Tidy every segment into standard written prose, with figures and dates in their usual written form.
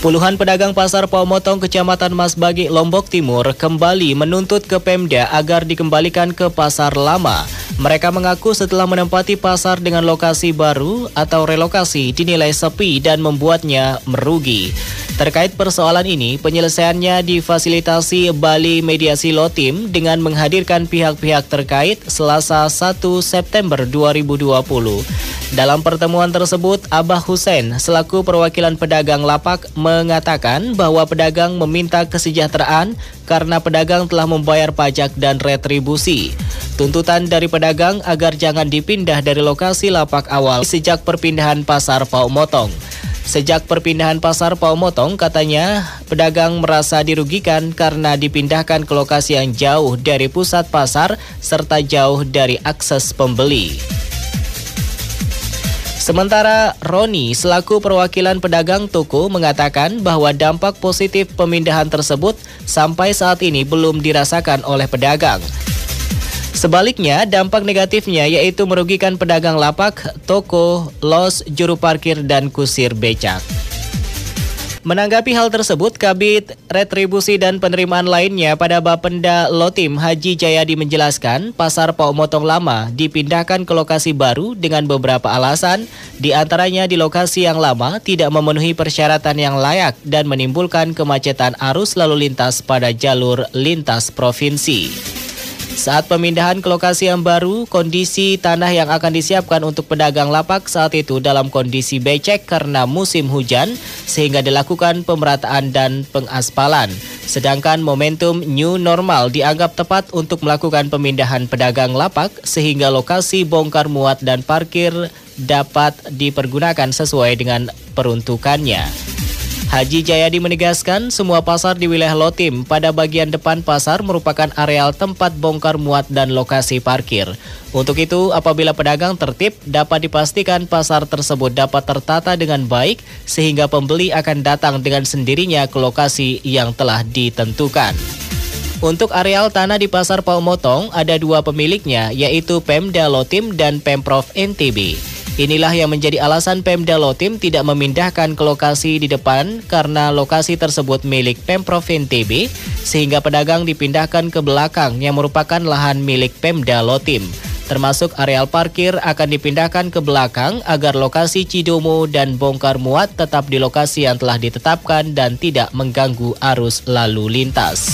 Puluhan pedagang pasar Paumotong, Kecamatan Masbagi, Lombok Timur kembali menuntut ke Pemda agar dikembalikan ke pasar lama. Mereka mengaku setelah menempati pasar dengan lokasi baru atau relokasi dinilai sepi dan membuatnya merugi. Terkait persoalan ini, penyelesaiannya difasilitasi Bali Mediasi Lotim dengan menghadirkan pihak-pihak terkait Selasa 1 September 2020. Dalam pertemuan tersebut, Abah Hussein selaku perwakilan pedagang lapak mengatakan bahwa pedagang meminta kesejahteraan karena pedagang telah membayar pajak dan retribusi. Tuntutan dari pedagang agar jangan dipindah dari lokasi lapak awal sejak perpindahan pasar Paumotong. Sejak perpindahan pasar Paumotong, katanya pedagang merasa dirugikan karena dipindahkan ke lokasi yang jauh dari pusat pasar serta jauh dari akses pembeli. Sementara Roni selaku perwakilan pedagang toko mengatakan bahwa dampak positif pemindahan tersebut sampai saat ini belum dirasakan oleh pedagang. Sebaliknya, dampak negatifnya yaitu merugikan pedagang lapak, toko, los, juru parkir, dan kusir becak. Menanggapi hal tersebut, Kabid Retribusi dan Penerimaan lainnya pada Bapenda Lotim Haji Jayadi menjelaskan pasar Paumotong lama dipindahkan ke lokasi baru dengan beberapa alasan, di antaranya di lokasi yang lama tidak memenuhi persyaratan yang layak dan menimbulkan kemacetan arus lalu lintas pada jalur lintas provinsi. Saat pemindahan ke lokasi yang baru, kondisi tanah yang akan disiapkan untuk pedagang lapak saat itu dalam kondisi becek karena musim hujan, sehingga dilakukan pemerataan dan pengaspalan. Sedangkan momentum new normal dianggap tepat untuk melakukan pemindahan pedagang lapak, sehingga lokasi bongkar muat dan parkir dapat dipergunakan sesuai dengan peruntukannya. Haji Jayadi menegaskan semua pasar di wilayah Lotim pada bagian depan pasar merupakan areal tempat bongkar muat dan lokasi parkir. Untuk itu, apabila pedagang tertib, dapat dipastikan pasar tersebut dapat tertata dengan baik sehingga pembeli akan datang dengan sendirinya ke lokasi yang telah ditentukan. Untuk areal tanah di pasar Paumotong ada dua pemiliknya, yaitu Pemda Lotim dan Pemprov NTB. Inilah yang menjadi alasan Pemda Lotim tidak memindahkan ke lokasi di depan karena lokasi tersebut milik Pemprov NTB, sehingga pedagang dipindahkan ke belakang yang merupakan lahan milik Pemda Lotim. Termasuk areal parkir akan dipindahkan ke belakang agar lokasi Cidomo dan bongkar muat tetap di lokasi yang telah ditetapkan dan tidak mengganggu arus lalu lintas.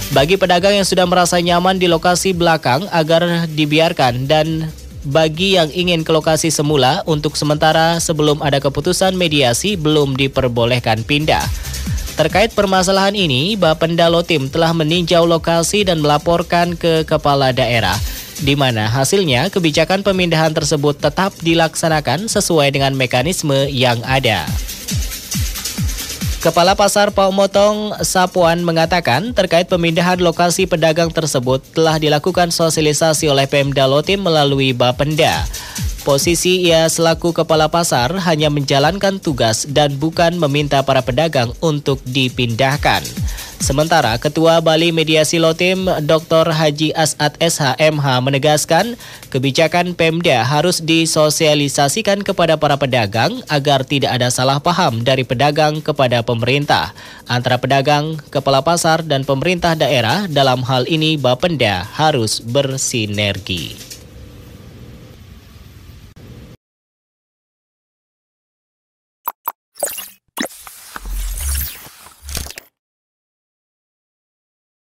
Bagi pedagang yang sudah merasa nyaman di lokasi belakang agar dibiarkan, dan bagi yang ingin ke lokasi semula untuk sementara sebelum ada keputusan mediasi belum diperbolehkan pindah. Terkait permasalahan ini, Bapenda Lotim telah meninjau lokasi dan melaporkan ke kepala daerah, di mana hasilnya kebijakan pemindahan tersebut tetap dilaksanakan sesuai dengan mekanisme yang ada. Kepala Pasar Paumotong Sapuan mengatakan terkait pemindahan lokasi pedagang tersebut telah dilakukan sosialisasi oleh Pemda Lotim melalui Bapenda. Posisi ia selaku kepala pasar hanya menjalankan tugas dan bukan meminta para pedagang untuk dipindahkan. Sementara Ketua Bali Mediasi Lotim Dr. Haji As'ad SH.MH menegaskan kebijakan Pemda harus disosialisasikan kepada para pedagang agar tidak ada salah paham dari pedagang kepada pemerintah. Antara pedagang, kepala pasar, dan pemerintah daerah dalam hal ini Bapenda harus bersinergi.